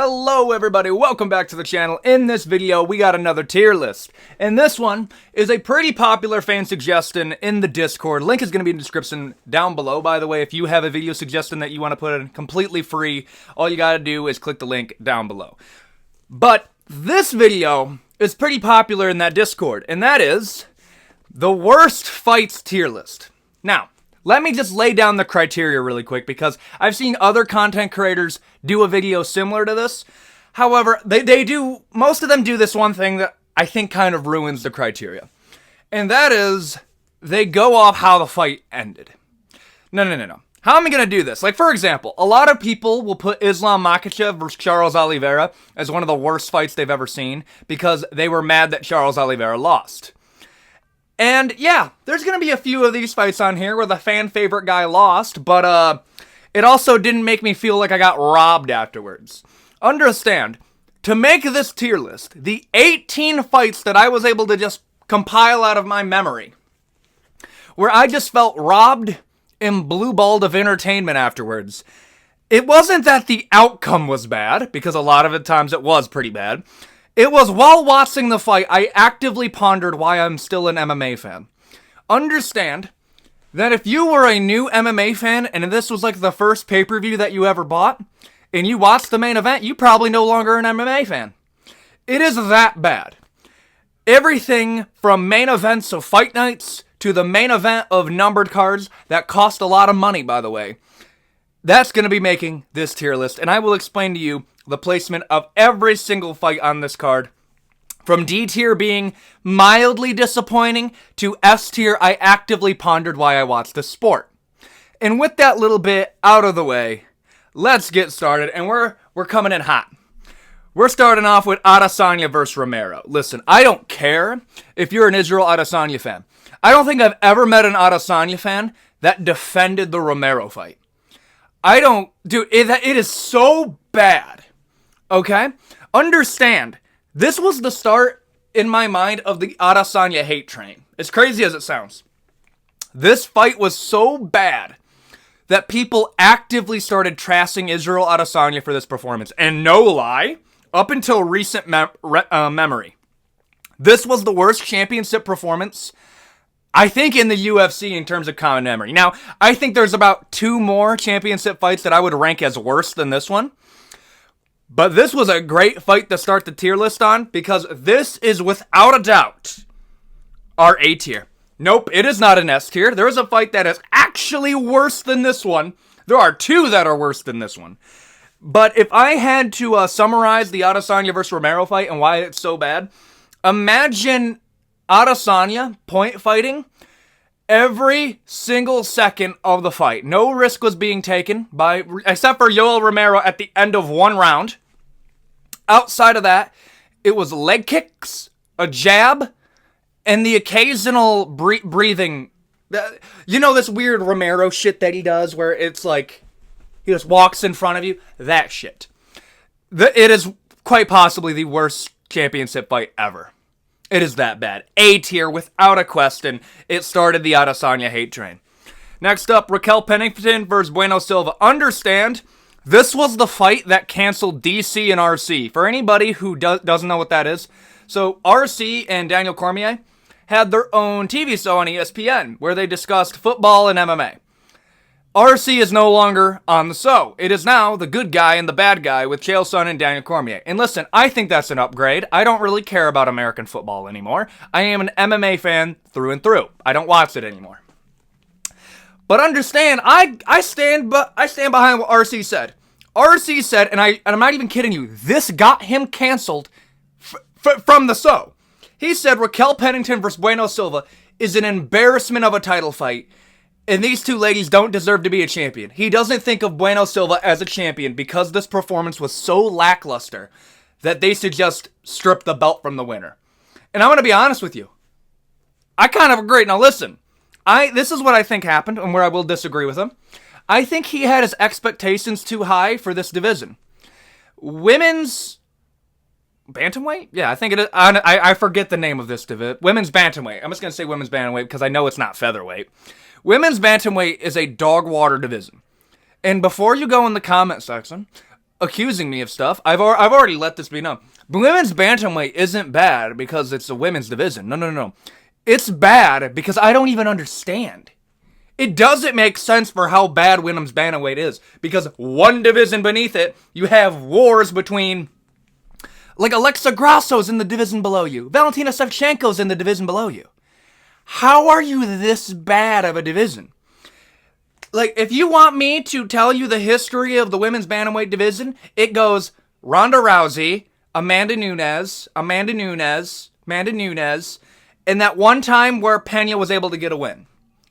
Hello everybody, welcome back to the channel. In this video, we got another tier list. And this one is a pretty popular fan suggestion in the Discord. Link is going to be in the description down below. By the way, if you have a video suggestion that you want to put in completely free, all you got to do is click the link down below. But this video is pretty popular in that Discord, and that is the worst fights tier list. Now, let me just lay down the criteria really quick because I've seen other content creators do a video similar to this. However, most of them do this one thing that I think kind of ruins the criteria. And that is, they go off how the fight ended. No. How am I going to do this? Like, for example, a lot of people will put Islam Makhachev versus Charles Oliveira as one of the worst fights they've ever seen because they were mad that Charles Oliveira lost. And yeah, there's going to be a few of these fights on here where the fan favorite guy lost, but it also didn't make me feel like I got robbed afterwards. Understand, to make this tier list, the 18 fights that I was able to just compile out of my memory, where I just felt robbed and blue-balled of entertainment afterwards, it wasn't that the outcome was bad, because a lot of the times it was pretty bad. It was while watching the fight, I actively pondered why I'm still an MMA fan. Understand that if you were a new MMA fan, and this was like the first pay-per-view that you ever bought, and you watched the main event, you probably no longer an MMA fan. It is that bad. Everything from main events of fight nights to the main event of numbered cards that cost a lot of money, by the way, that's going to be making this tier list, and I will explain to you the placement of every single fight on this card. From D tier being mildly disappointing to S tier, I actively pondered why I watched the sport. And with that little bit out of the way, let's get started, and we're coming in hot. We're starting off with Adesanya versus Romero. Listen, I don't care if you're an Israel Adesanya fan. I don't think I've ever met an Adesanya fan that defended the Romero fight. Dude, it is so bad. Okay? Understand, this was the start, in my mind, of the Adesanya hate train. As crazy as it sounds. This fight was so bad that people actively started trashing Israel Adesanya for this performance. And no lie, up until recent memory, this was the worst championship performance, I think, in the UFC in terms of common memory. Now, I think there's about 2 more championship fights that I would rank as worse than this one. But this was a great fight to start the tier list on because this is without a doubt our A tier. Nope, it is not an S tier. There is a fight that is actually worse than this one. There are 2 that are worse than this one. But if I had to summarize the Adesanya versus Romero fight and why it's so bad, imagine Adesanya point fighting every single second of the fight. No risk was being taken except for Yoel Romero at the end of 1 round. Outside of that, it was leg kicks, a jab, and the occasional breathing. You know this weird Romero shit that he does where it's like he just walks in front of you? That shit. It is quite possibly the worst championship fight ever. It is that bad. A tier, without a question. It started the Adesanya hate train. Next up, Pennington versus Bueno Silva. Understand, this was the fight that canceled DC and RC. For anybody who doesn't know what that is, so RC and Daniel Cormier had their own TV show on ESPN where they discussed football and MMA. RC is no longer on the show. It is now the good guy and the bad guy with Chael Sonnen and Daniel Cormier. And listen, I think that's an upgrade. I don't really care about American football anymore. I am an MMA fan through and through. I don't watch it anymore. But understand, I stand behind what RC said. RC said, and I'm not even kidding you, this got him canceled from the show. He said Pennington versus Bueno Silva is an embarrassment of a title fight. And these 2 ladies don't deserve to be a champion. He doesn't think of Bueno Silva as a champion because this performance was so lackluster that they should just strip the belt from the winner. And I'm going to be honest with you. I kind of agree. Now listen, this is what I think happened and where I will disagree with him. I think he had his expectations too high for this division. Women's bantamweight? Yeah, I think it is. I forget the name of this division. Women's bantamweight. I'm just going to say women's bantamweight because I know it's not featherweight. Women's bantamweight is a dog water division. And before you go in the comment section, accusing me of stuff. I've already let this be known. Women's bantamweight isn't bad because it's a women's division. No. It's bad because I don't even understand. It doesn't make sense for how bad women's bantamweight is, because one division beneath it, you have wars between, like, Alexa Grasso's in the division below you. Valentina Shevchenko's in the division below you. How are you this bad of a division? Like, if you want me to tell you the history of the women's bantamweight division, it goes Ronda Rousey, Amanda Nunes, and that one time where Pena was able to get a win.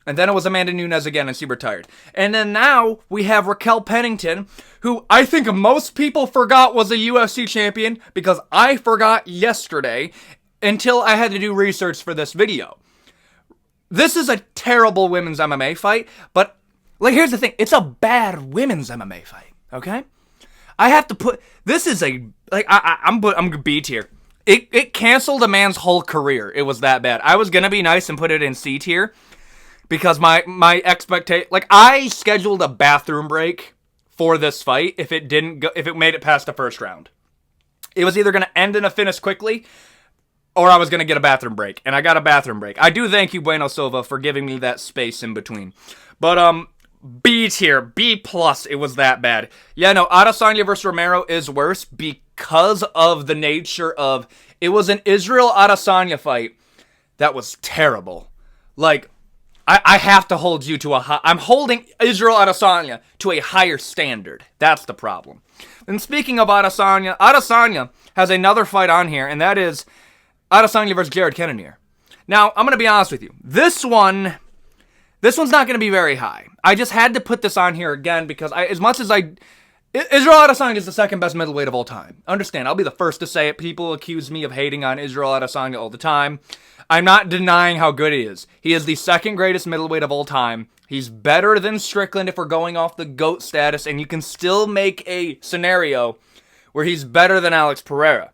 And then it was Amanda Nunes again, and she retired. And then now we have Raquel Pennington, who I think most people forgot was a UFC champion, because I forgot yesterday until I had to do research for this video. This is a terrible women's MMA fight, but, like, here's the thing. It's a bad women's MMA fight, okay? I have to put, this is a, like, I'm B tier. It canceled a man's whole career. It was that bad. I was gonna be nice and put it in C tier, because my expectation, like, I scheduled a bathroom break for this fight if it made it past the first round. It was either going to end in a finish quickly, or I was going to get a bathroom break, and I got a bathroom break. I do thank you, Bueno Silva, for giving me that space in between. But, B tier, B+, it was that bad. Yeah, no, Adesanya versus Romero is worse because of the nature of, it was an Israel-Adesanya fight that was terrible. Like, I have to hold you to I'm holding Israel Adesanya to a higher standard. That's the problem. And speaking of Adesanya, Adesanya has another fight on here, and that is Adesanya versus Cannonier. Now, I'm going to be honest with you. This one's not going to be very high. I just had to put this on here again because Israel Adesanya is the second best middleweight of all time. Understand, I'll be the first to say it. People accuse me of hating on Israel Adesanya all the time. I'm not denying how good he is. He is the second greatest middleweight of all time. He's better than Strickland if we're going off the GOAT status, and you can still make a scenario where he's better than Alex Pereira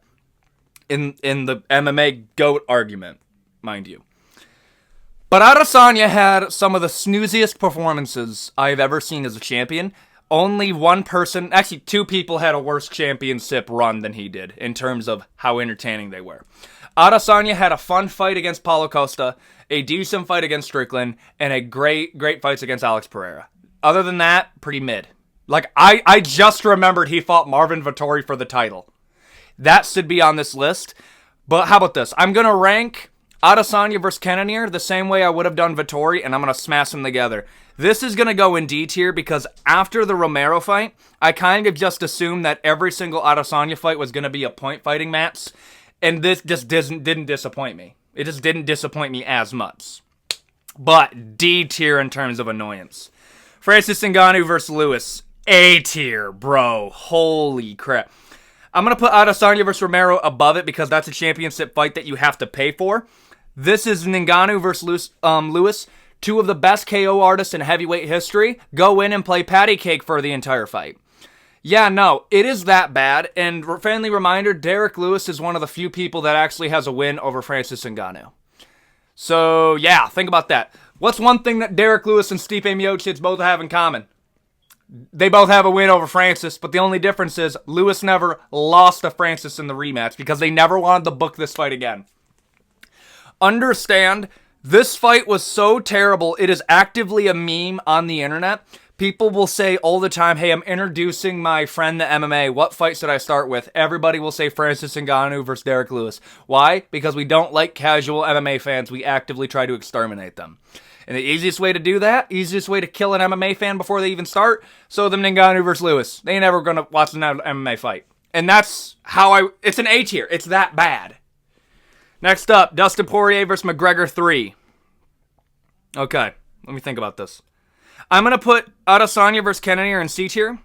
in the MMA GOAT argument, mind you. But Adesanya had some of the snooziest performances I've ever seen as a champion. Only one person, actually two people, had a worse championship run than he did in terms of how entertaining they were. Adesanya had a fun fight against Paulo Costa, a decent fight against Strickland, and a great fights against Alex Pereira. Other than that, pretty mid. Like, I just remembered he fought Marvin Vettori for the title. That should be on this list. But how about this? I'm going to rank Adesanya versus Cannonier the same way I would have done Vettori, and I'm going to smash them together. This is going to go in D tier because after the Romero fight, I kind of just assumed that every single Adesanya fight was going to be a point fighting match. And this just didn't disappoint me. It just didn't disappoint me as much. But D tier in terms of annoyance. Francis Ngannou versus Lewis. A tier, bro. Holy crap. I'm going to put Adesanya versus Romero above it because that's a championship fight that you have to pay for. This is Ngannou versus Lewis. Two of the best KO artists in heavyweight history. Go in and play patty cake for the entire fight. Yeah, no, it is that bad, and friendly reminder, Derek Lewis is one of the few people that actually has a win over Francis Ngannou. So, yeah, think about that. What's one thing that Derek Lewis and Stipe Miocic both have in common? They both have a win over Francis, but the only difference is Lewis never lost to Francis in the rematch because they never wanted to book this fight again. Understand, this fight was so terrible, it is actively a meme on the internet. People will say all the time, hey, I'm introducing my friend to MMA. What fight should I start with? Everybody will say Francis Ngannou versus Derek Lewis. Why? Because we don't like casual MMA fans. We actively try to exterminate them. And the easiest way to do that, easiest way to kill an MMA fan before they even start, so them Ngannou versus Lewis. They ain't never going to watch an MMA fight. And that's how it's an A tier. It's that bad. Next up, Dustin Poirier versus McGregor 3. Okay, let me think about this. I'm going to put Adesanya versus Cannonier in C tier,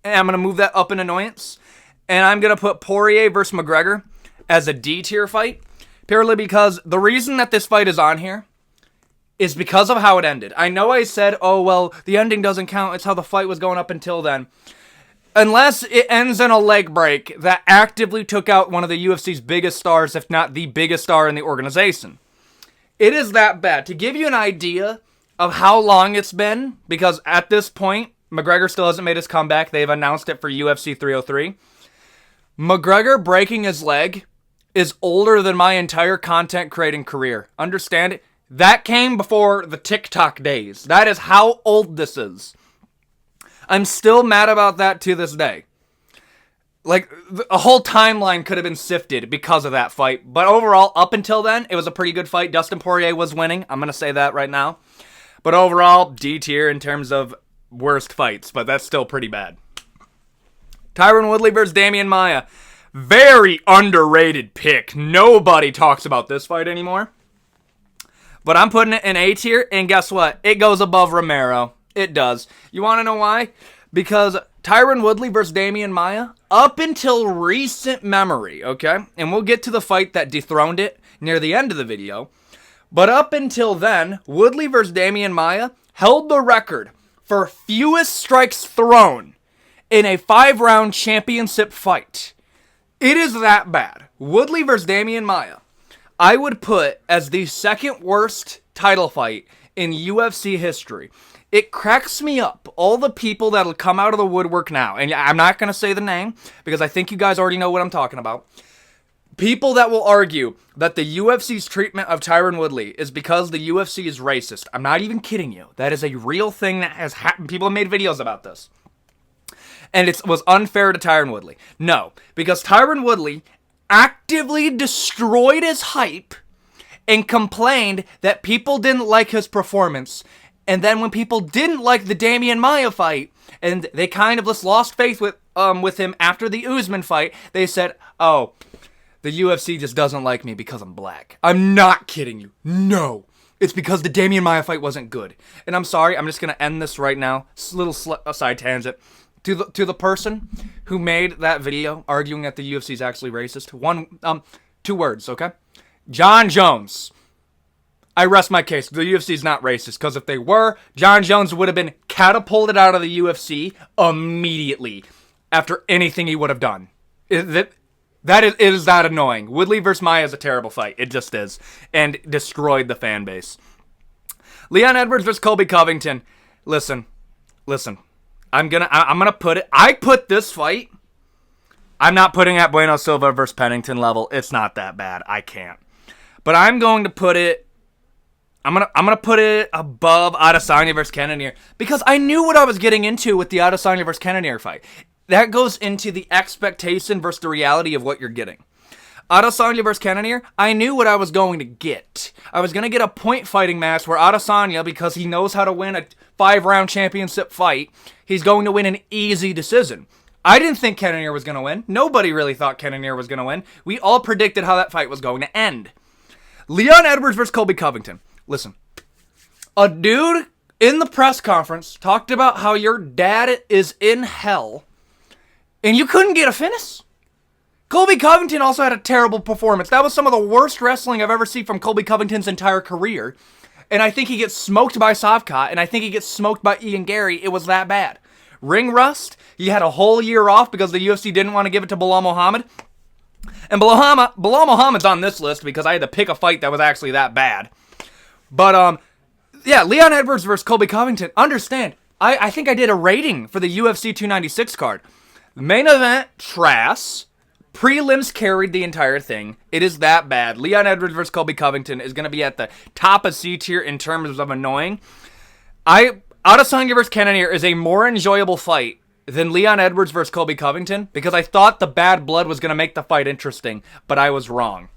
and I'm going to move that up in annoyance. And I'm going to put Poirier versus McGregor as a D tier fight, purely because the reason that this fight is on here is because of how it ended. I know I said, oh, well, the ending doesn't count. It's how the fight was going up until then. Unless it ends in a leg break that actively took out one of the UFC's biggest stars, if not the biggest star in the organization. It is that bad. To give you an idea of how long it's been, because at this point, McGregor still hasn't made his comeback. They've announced it for UFC 303. McGregor breaking his leg is older than my entire content creating career. Understand it? That came before the TikTok days. That is how old this is. I'm still mad about that to this day. Like, a whole timeline could have been sifted because of that fight. But overall, up until then, it was a pretty good fight. Dustin Poirier was winning. I'm going to say that right now. But overall, D tier in terms of worst fights. But that's still pretty bad. Tyron Woodley versus Demian Maia. Very underrated pick. Nobody talks about this fight anymore. But I'm putting it in A tier. And guess what? It goes above Romero. It does. You want to know why? Because Tyron Woodley versus Demian Maia, up until recent memory, okay? And we'll get to the fight that dethroned it near the end of the video. But up until then, Woodley versus Demian Maia held the record for fewest strikes thrown in a 5-round championship fight. It is that bad. Woodley versus Demian Maia, I would put as the second worst title fight in UFC history. It cracks me up, all the people that'll come out of the woodwork now, and I'm not going to say the name, because I think you guys already know what I'm talking about. People that will argue that the UFC's treatment of Tyron Woodley is because the UFC is racist. I'm not even kidding you. That is a real thing that has happened. People have made videos about this. And it was unfair to Tyron Woodley. No, because Tyron Woodley actively destroyed his hype and complained that people didn't like his performance. And then when people didn't like the Demian Maia fight, and they kind of just lost faith with him after the Usman fight, they said, oh, the UFC just doesn't like me because I'm black. I'm not kidding you. No. It's because the Demian Maia fight wasn't good. And I'm sorry, I'm just going to end this right now. Little side tangent. To the person who made that video arguing that the UFC is actually racist, 2 words, okay? John Jones. I rest my case. The UFC is not racist, because if they were, John Jones would have been catapulted out of the UFC immediately after anything he would have done. It is that annoying. Woodley versus Maia is a terrible fight. It just is. And destroyed the fan base. Leon Edwards versus Colby Covington. Listen. I'm gonna put it. I put this fight. I'm not putting at Bueno Silva versus Pennington level. It's not that bad. I can't. But I'm going to put it. I'm gonna put it above Adesanya versus Cannonier, because I knew what I was getting into with the Adesanya versus Cannonier fight. That goes into the expectation versus the reality of what you're getting. Adesanya versus Cannonier, I knew what I was going to get. I was going to get a point fighting match where Adesanya, because he knows how to win a 5-round championship fight, he's going to win an easy decision. I didn't think Cannonier was going to win. Nobody really thought Cannonier was going to win. We all predicted how that fight was going to end. Leon Edwards versus Colby Covington. Listen, a dude in the press conference talked about how your dad is in hell, and you couldn't get a finish? Colby Covington also had a terrible performance. That was some of the worst wrestling I've ever seen from Colby Covington's entire career. And I think he gets smoked by Savkat, and I think he gets smoked by Ian Gary. It was that bad. Ring rust, he had a whole year off because the UFC didn't want to give it to Bilal Muhammad. And Bilal Muhammad's on this list because I had to pick a fight that was actually that bad. But, yeah, Leon Edwards versus Colby Covington. Understand, I think I did a rating for the UFC 296 card. The main event, trash. Prelims carried the entire thing. It is that bad. Leon Edwards versus Colby Covington is going to be at the top of C tier in terms of annoying. Adesanya versus Cannonier is a more enjoyable fight than Leon Edwards versus Colby Covington, because I thought the bad blood was going to make the fight interesting, but I was wrong.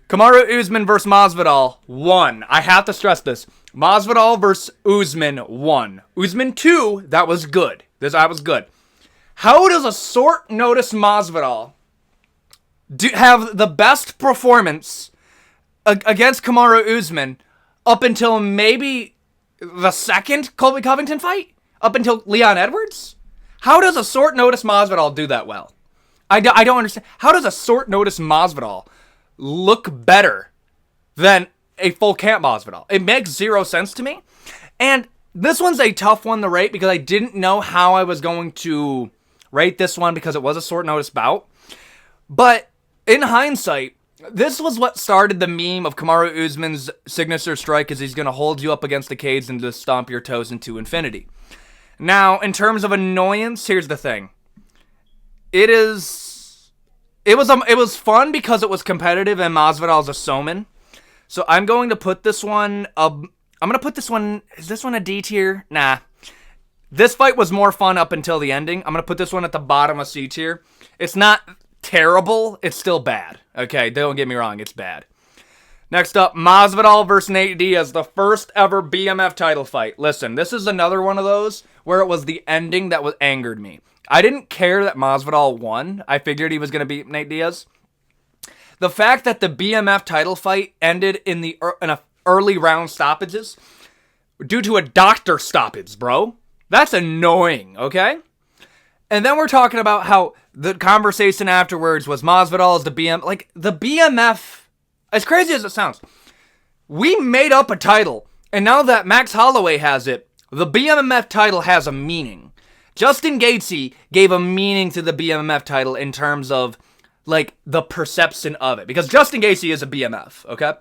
Kamaru Usman versus Masvidal, 1. I have to stress this. Masvidal versus Usman, 1. Usman, 2, that was good. That was good. How does a short notice Masvidal have the best performance against Kamaru Usman up until maybe the second Colby Covington fight? Up until Leon Edwards? How does a short notice Masvidal do that well? I don't understand. How does a short notice Masvidal look better than a full camp Masvidal? It makes zero sense to me. And this one's a tough one to rate because I didn't know how I was going to rate this one because it was a short notice bout. But in hindsight, this was what started the meme of Kamaru Usman's signature strike, is he's going to hold you up against the cage and just stomp your toes into infinity. Now, in terms of annoyance, here's the thing. It was fun because it was competitive and Masvidal's a showman. So I'm going to put this one is this one a D tier? Nah. This fight was more fun up until the ending. I'm going to put this one at the bottom of C tier. It's not terrible. It's still bad. Okay, don't get me wrong. It's bad. Next up, Masvidal versus Nate Diaz, the first ever BMF title fight. Listen, this is another one of those where it was the ending that angered me. I didn't care that Masvidal won. I figured he was going to beat Nate Diaz. The fact that the BMF title fight ended in a early round stoppages due to a doctor stoppage, bro. That's annoying, okay? And then we're talking about how the conversation afterwards was Masvidal is the BMF. Like, the BMF, as crazy as it sounds, we made up a title. And now that Max Holloway has it, the BMF title has a meaning. Justin Gaethje gave a meaning to the BMF title in terms of, like, the perception of it. Because Justin Gaethje is a BMF, okay?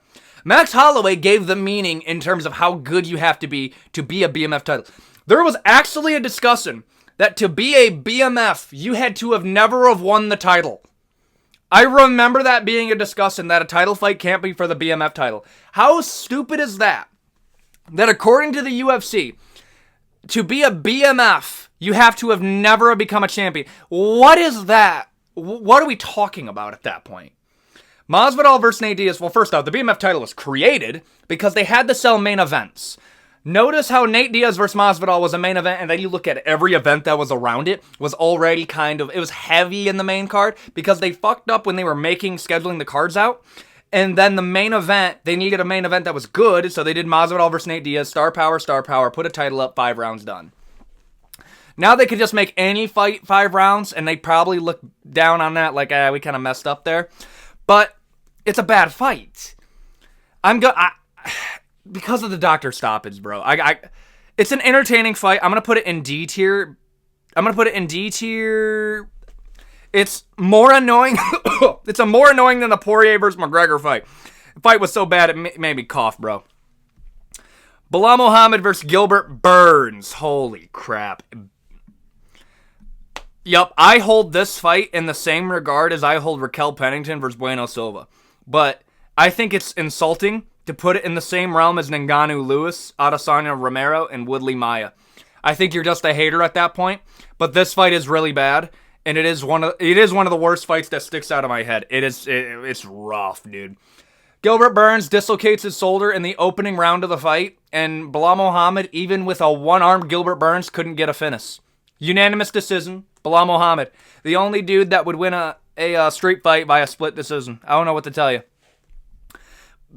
Max Holloway gave the meaning in terms of how good you have to be a BMF title. There was actually a discussion that to be a BMF, you had to have never have won the title. I remember that being a discussion that a title fight can't be for the BMF title. How stupid is that? That according to the UFC, to be a BMF, you have to have never become a champion. What is that? What are we talking about at that point? Masvidal versus Nate Diaz. Well, first off, the BMF title was created because they had to sell main events. Notice how Nate Diaz versus Masvidal was a main event, and then you look at every event that was around it, was already it was heavy in the main card, because they fucked up when they were scheduling the cards out, and then the main event, they needed a main event that was good, so they did Masvidal versus Nate Diaz, star power, put a title up, 5 rounds, done. Now they could just make any fight 5 rounds, and they probably look down on that like, we kind of messed up there, but it's a bad fight. Because of the doctor stoppage, bro. It's an entertaining fight. I'm going to put it in D tier. It's more annoying. It's more annoying than the Poirier versus McGregor fight. The fight was so bad it made me cough, bro. Bilal Muhammad versus Gilbert Burns. Holy crap. Yup, I hold this fight in the same regard as I hold Raquel Pennington versus Bueno Silva. But I think it's insulting to put it in the same realm as Ngannou Lewis, Adesanya Romero, and Woodley Maia. I think you're just a hater at that point, but this fight is really bad, and it is one of the worst fights that sticks out of my head. It's rough, dude. Gilbert Burns dislocates his shoulder in the opening round of the fight, and Bilal Muhammad, even with a one-armed Gilbert Burns, couldn't get a finish. Unanimous decision, Bilal Muhammad. The only dude that would win a street fight by a split decision. I don't know what to tell you.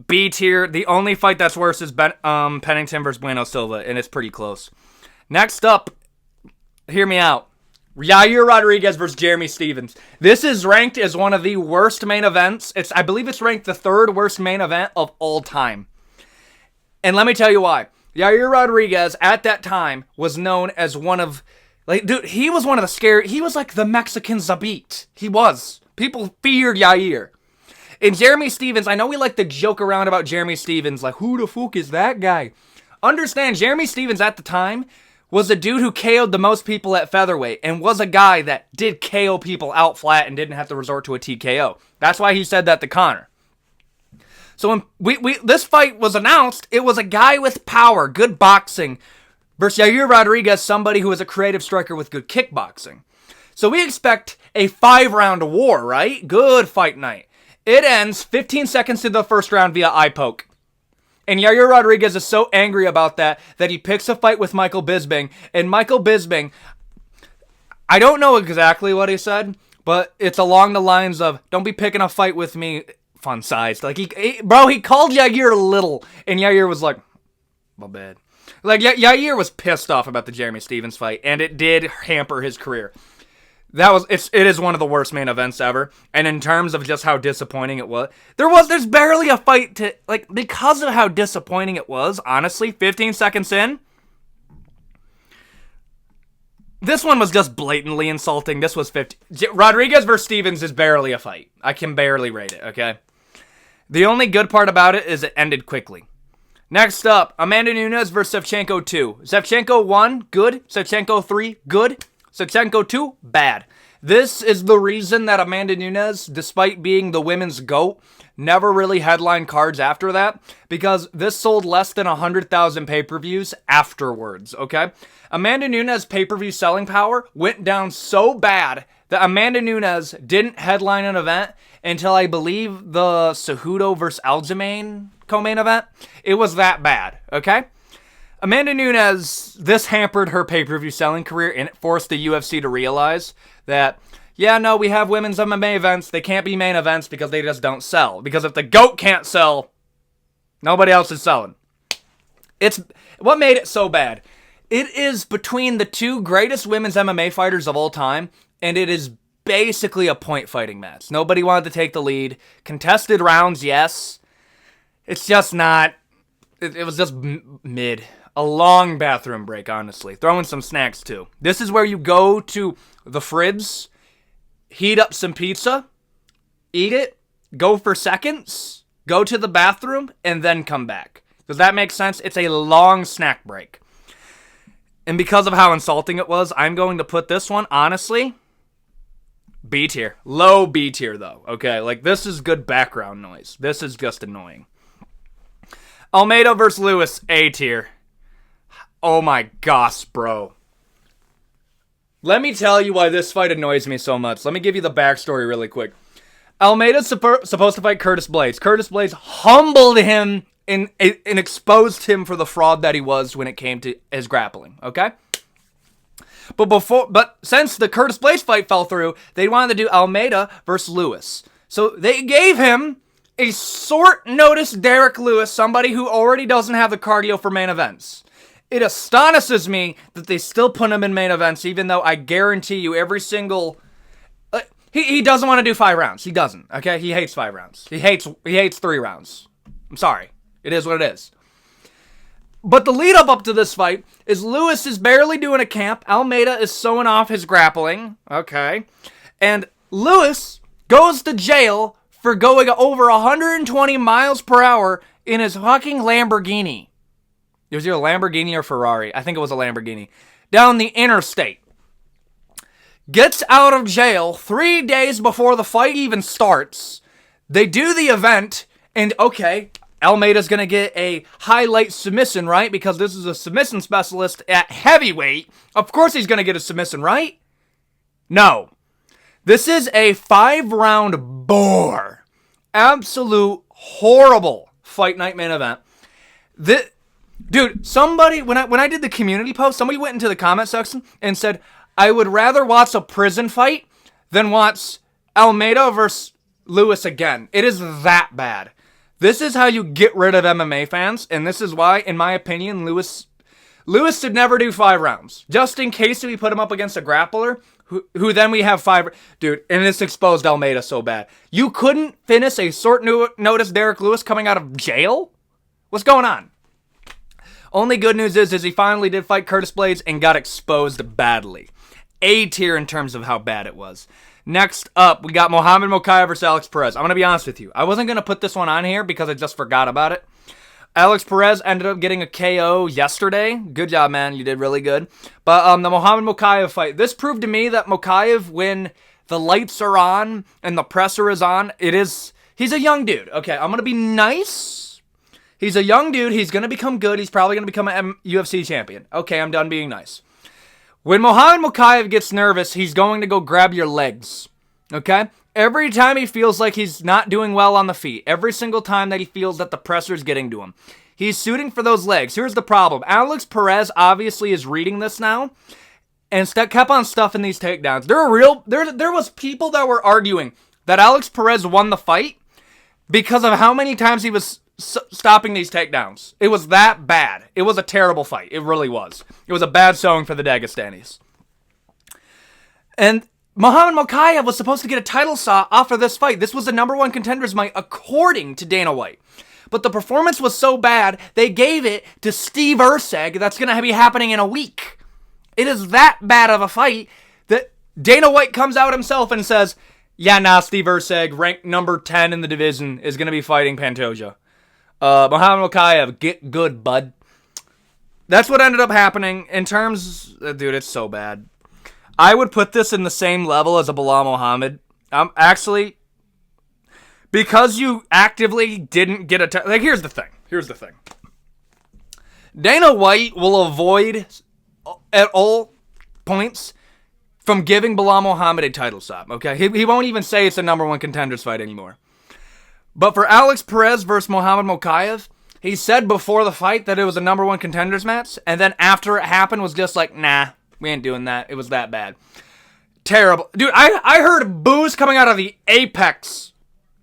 B tier, the only fight that's worse is Pennington versus Bueno Silva, and it's pretty close. Next up, hear me out. Yair Rodriguez versus Jeremy Stephens. This is ranked as one of the worst main events. I believe it's ranked the 3rd worst main event of all time. And let me tell you why. Yair Rodriguez, at that time, was known as one of... he was one of the scary... He was like the Mexican Zabit. He was. People feared Yair. And Jeremy Stephens, I know we like to joke around about Jeremy Stephens, like, who the fuck is that guy? Understand, Jeremy Stephens at the time was a dude who KO'd the most people at featherweight and was a guy that did KO people out flat and didn't have to resort to a TKO. That's why he said that to Conor. So when this fight was announced, it was a guy with power, good boxing, versus Yair Rodriguez, somebody who is a creative striker with good kickboxing. So we expect a 5-round war, right? Good fight night. It ends 15 seconds into the first round via eye poke. And Yair Rodriguez is so angry about that he picks a fight with Michael Bisping. And Michael Bisping, I don't know exactly what he said, but it's along the lines of, don't be picking a fight with me, fun sized. Like, he called Yair little. And Yair was like, my bad. Like, Yair was pissed off about the Jeremy Stephens fight, and it did hamper his career. It is one of the worst main events ever, and in terms of just how disappointing it was, there's barely a fight to, like, because of how disappointing it was, honestly, 15 seconds in, this one was just blatantly insulting. This was 50. Rodriguez versus Stephens is barely a fight. I can barely rate it, okay? The only good part about it is it ended quickly. Next up, Amanda Nunes versus Shevchenko 2. Shevchenko 1, good. Shevchenko 3, good. Shevchenko 2, bad. This is the reason that Amanda Nunes, despite being the women's GOAT, never really headlined cards after that, because this sold less than 100,000 pay-per-views afterwards, okay? Amanda Nunes' pay-per-view selling power went down so bad that Amanda Nunes didn't headline an event until I believe the Cejudo versus Aljamain co-main event. It was that bad, okay? Amanda Nunes, this hampered her pay-per-view selling career, and it forced the UFC to realize that, yeah, no, we have women's MMA events. They can't be main events because they just don't sell. Because if the GOAT can't sell, nobody else is selling. It's what made it so bad. It is between the two greatest women's MMA fighters of all time, and it is basically a point fighting match. Nobody wanted to take the lead. Contested rounds, yes. It's just not. It was just mid. A long bathroom break, honestly. Throw in some snacks, too. This is where you go to the fridge, heat up some pizza, eat it, go for seconds, go to the bathroom, and then come back. Does that make sense? It's a long snack break. And because of how insulting it was, I'm going to put this one, honestly, B tier. Low B tier, though. Okay, like, this is good background noise. This is just annoying. Almeida versus Lewis, A tier. Oh my gosh, bro. Let me tell you why this fight annoys me so much. Let me give you the backstory really quick. Almeida's supposed to fight Curtis Blaydes. Curtis Blaydes humbled him and exposed him for the fraud that he was when it came to his grappling, okay? But since the Curtis Blaydes fight fell through, they wanted to do Almeida versus Lewis. So they gave him a short notice Derek Lewis, somebody who already doesn't have the cardio for main events. It astonishes me that they still put him in main events, even though I guarantee you every single... He doesn't want to do 5 rounds. He doesn't, okay? He hates 5 rounds. He hates 3 rounds. I'm sorry. It is what it is. But the lead up to this fight is Lewis is barely doing a camp. Almeida is sewing off his grappling, okay? And Lewis goes to jail for going over 120 miles per hour in his fucking Lamborghini. It was either a Lamborghini or Ferrari. I think it was a Lamborghini. Down the interstate. Gets out of jail 3 days before the fight even starts. They do the event, and okay, Almeida's going to get a highlight submission, right? Because this is a submission specialist at heavyweight. Of course he's going to get a submission, right? No. This is a 5-round bore. Absolute horrible fight night main event. Dude, somebody, when I did the community post, somebody went into the comment section and said, I would rather watch a prison fight than watch Almeida versus Lewis again. It is that bad. This is how you get rid of MMA fans, and this is why, in my opinion, Lewis should never do 5 rounds. Just in case we put him up against a grappler, who then we have 5... Dude, and this exposed Almeida so bad. You couldn't finish a short notice Derek Lewis coming out of jail? What's going on? Only good news is he finally did fight Curtis Blaydes and got exposed badly. A tier in terms of how bad it was. Next up, we got Muhammad Mokaev versus Alex Perez. I'm going to be honest with you. I wasn't going to put this one on here because I just forgot about it. Alex Perez ended up getting a KO yesterday. Good job, man. You did really good. But the Muhammad Mokaev fight, this proved to me that Mokaev, when the lights are on and the presser is on, he's a young dude. Okay, I'm going to be nice. He's a young dude. He's going to become good. He's probably going to become a UFC champion. Okay, I'm done being nice. When Muhammad Mokaev gets nervous, he's going to go grab your legs. Okay? Every time he feels like he's not doing well on the feet, every single time that he feels that the pressure's getting to him, he's shooting for those legs. Here's the problem. Alex Perez obviously is reading this now and kept on stuffing these takedowns. There was people that were arguing that Alex Perez won the fight because of how many times he was stopping these takedowns. It was that bad. It was a terrible fight. It really was. It was a bad showing for the Dagestanis. And Muhammad Mokaev was supposed to get a title shot off of this fight. This was the #1 contender's fight according to Dana White. But the performance was so bad, they gave it to Steve Erceg. That's going to be happening in a week. It is that bad of a fight that Dana White comes out himself and says, yeah, Steve Erceg, ranked number 10 in the division, is going to be fighting Pantoja. Muhammad Mokaev, get good, bud. That's what ended up happening. In terms, dude, it's so bad. I would put this in the same level as a Bilal Muhammad. Actually, because you actively didn't get a like. Here's the thing. Dana White will avoid at all points from giving Bilal Muhammad a title shot. Okay, he won't even say it's a number one contenders fight anymore. But for Alex Perez versus Muhammad Mokaev, he said before the fight that it was a number one contenders match, and then after it happened was just like, nah, we ain't doing that. It was that bad. Terrible. Dude, I heard boos coming out of the apex.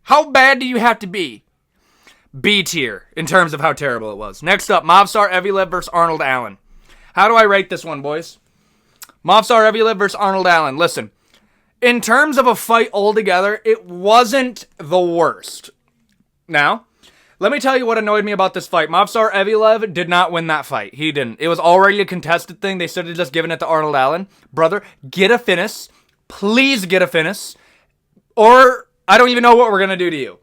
How bad do you have to be? B tier in terms of how terrible it was. Next up, Movsar Evloev versus Arnold Allen. How do I rate this one, boys? Movsar Evloev versus Arnold Allen. Listen, in terms of a fight altogether, it wasn't the worst. Now, let me tell you what annoyed me about this fight. Movsar Evloev did not win that fight. He didn't. It was already a contested thing. They should have just given it to Arnold Allen. Brother, get a finish. Please get a finish. Or I don't even know what we're going to do to you.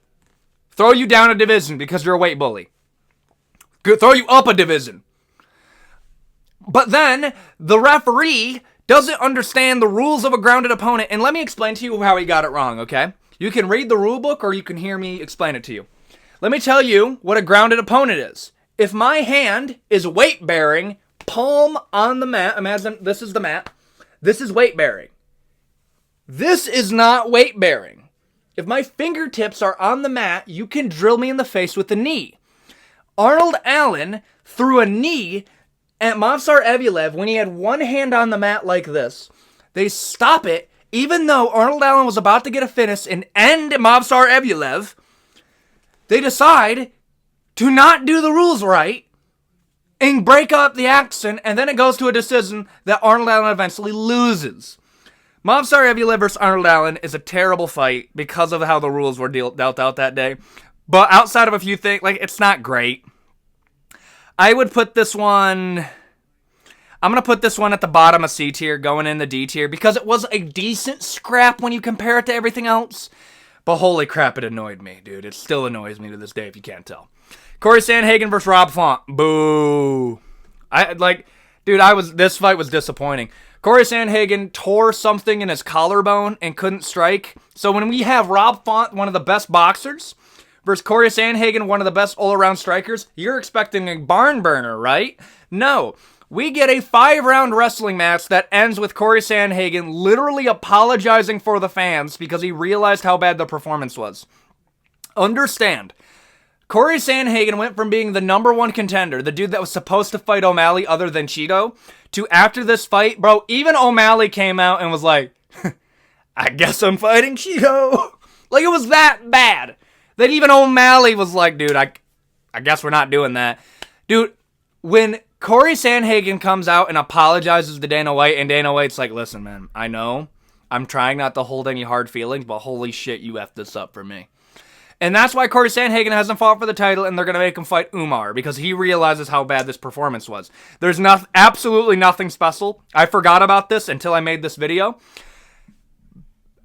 Throw you down a division because you're a weight bully. Throw you up a division. But then, the referee doesn't understand the rules of a grounded opponent. And let me explain to you how he got it wrong, okay? You can read the rule book or you can hear me explain it to you. Let me tell you what a grounded opponent is. If my hand is weight-bearing, palm on the mat, imagine this is the mat, this is weight-bearing. This is not weight-bearing. If my fingertips are on the mat, you can drill me in the face with a knee. Arnold Allen threw a knee at Movsar Evloev when he had one hand on the mat like this. They stop it, even though Arnold Allen was about to get a finish and end Movsar Evloev. They decide to not do the rules right and break up the action, and then it goes to a decision that Arnold Allen eventually loses. Movsar Evloev versus Arnold Allen is a terrible fight because of how the rules were dealt out that day. But outside of a few things, like, it's not great. I would put this one... I'm going to put this one at the bottom of C tier, going in the D tier, because it was a decent scrap when you compare it to everything else. But holy crap, it annoyed me, dude. It still annoys me to this day, if you can't tell. Corey Sandhagen versus Rob Font. Boo. This fight was disappointing. Corey Sandhagen tore something in his collarbone and couldn't strike. So when we have Rob Font, one of the best boxers, versus Corey Sandhagen, one of the best all-around strikers, you're expecting a barn burner, right? No. We get a 5-round wrestling match that ends with Corey Sandhagen literally apologizing for the fans because he realized how bad the performance was. Understand, Corey Sandhagen went from being the number one contender, the dude that was supposed to fight O'Malley other than Cheeto, to after this fight, bro, even O'Malley came out and was like, I guess I'm fighting Cheeto. Like, it was that bad that even O'Malley was like, dude, I guess we're not doing that. Dude, when Corey Sandhagen comes out and apologizes to Dana White, and Dana White's like, listen, man, I know I'm trying not to hold any hard feelings, but holy shit, you effed this up for me. And that's why Corey Sandhagen hasn't fought for the title, and they're going to make him fight Umar, because he realizes how bad this performance was. There's absolutely nothing special. I forgot about this until I made this video.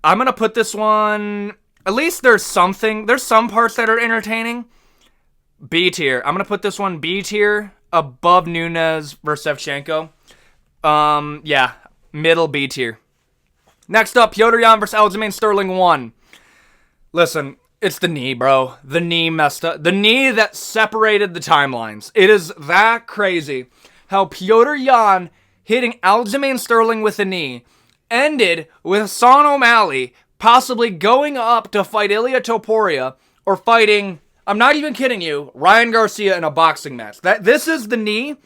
I'm going to put this one, at least there's some parts that are entertaining. B tier. I'm going to put this one B tier. Above Nunes versus Shevchenko. Yeah, middle B tier. Next up, Petr Yan versus Aljamain Sterling 1. Listen, it's the knee, bro. The knee messed up. The knee that separated the timelines. It is that crazy how Petr Yan hitting Aljamain Sterling with a knee ended with Sean O'Malley possibly going up to fight Ilia Topuria or fighting... I'm not even kidding you, Ryan Garcia in a boxing match. This is the knee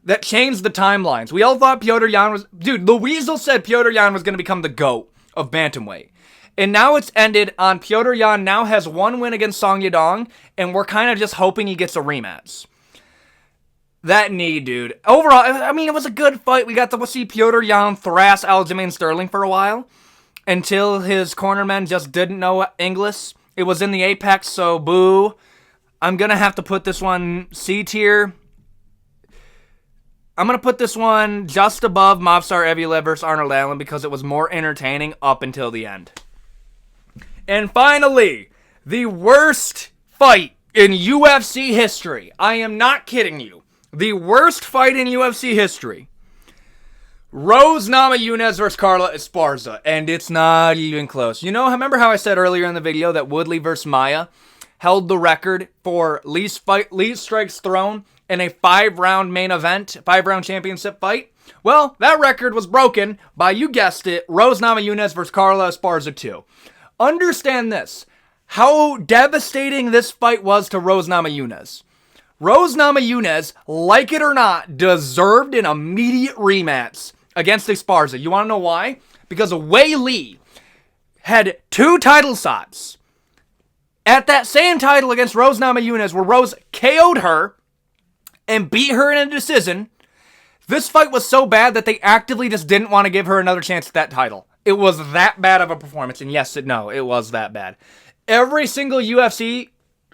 that changed the timelines. We all thought Petr Yan was... Dude, the Weasel said Petr Yan was going to become the GOAT of bantamweight. And now it's ended on Petr Yan now has one win against Song Yadong, and we're kind of just hoping he gets a rematch. That knee, dude. Overall, I mean, it was a good fight. We got to see Petr Yan thrash Aljamain Sterling for a while until his cornermen just didn't know English. It was in the apex, so boo. I'm going to have to put this one C tier. I'm going to put this one just above Movsar Evloev versus Arnold Allen because it was more entertaining up until the end. And finally, the worst fight in UFC history, I am not kidding you, the worst fight in UFC history, Rose Namajunas versus Carla Esparza, and it's not even close. You know, remember how I said earlier in the video that Woodley versus Maia held the record for least strikes thrown in a 5-round main event, 5-round championship fight? Well, that record was broken by, you guessed it, Rose Namajunas versus Carla Esparza 2. Understand this, how devastating this fight was to Rose Namajunas. Rose Namajunas, like it or not, deserved an immediate rematch against Esparza. You want to know why? Because Weili had 2 title shots at that same title against Rose Namajunas, where Rose KO'd her and beat her in a decision. This fight was so bad that they actively just didn't want to give her another chance at that title. It was that bad of a performance, and yes, it was that bad. Every single UFC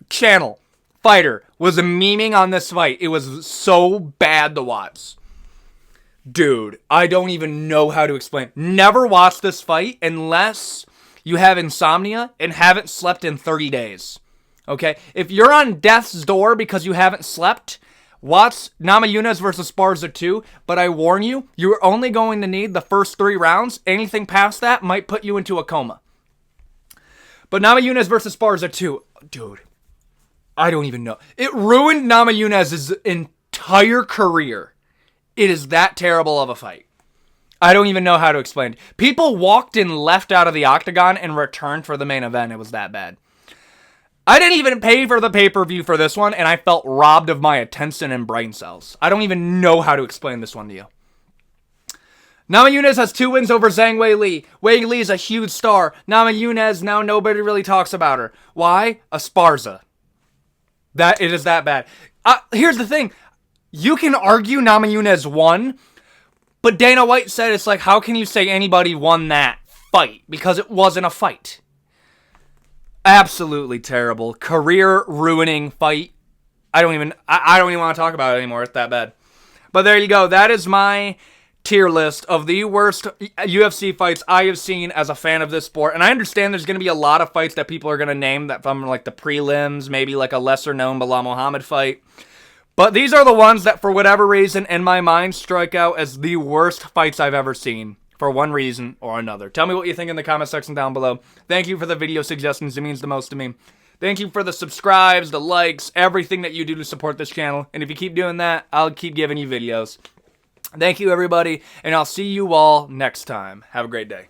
channel fighter was memeing on this fight. It was so bad to watch. Dude, I don't even know how to explain. Never watch this fight unless you have insomnia and haven't slept in 30 days. Okay? If you're on death's door because you haven't slept, watch Namajunas versus Esparza 2, but I warn you, you're only going to need the first 3 rounds. Anything past that might put you into a coma. But Namajunas versus Esparza 2, dude, I don't even know. It ruined Namajunas' entire career. It is that terrible of a fight. I don't even know how to explain it. People walked and left out of the octagon and returned for the main event. It was that bad. I didn't even pay for the pay-per-view for this one, and I felt robbed of my attention and brain cells. I don't even know how to explain this one to you. Namajunas has 2 wins over Zhang Weili. Weili is a huge star. Namajunas, now nobody really talks about her. Why? Esparza. It is that bad. Here's the thing. You can argue Namajunas won, but Dana White said it's like, how can you say anybody won that fight? Because it wasn't a fight. Absolutely terrible. Career-ruining fight. I don't even want to talk about it anymore. It's that bad. But there you go. That is my tier list of the worst UFC fights I have seen as a fan of this sport. And I understand there's going to be a lot of fights that people are going to name that from like the prelims, maybe like a lesser-known Bilal Muhammad fight. But these are the ones that, for whatever reason, in my mind, strike out as the worst fights I've ever seen, for one reason or another. Tell me what you think in the comment section down below. Thank you for the video suggestions. It means the most to me. Thank you for the subscribes, the likes, everything that you do to support this channel. And if you keep doing that, I'll keep giving you videos. Thank you, everybody, and I'll see you all next time. Have a great day.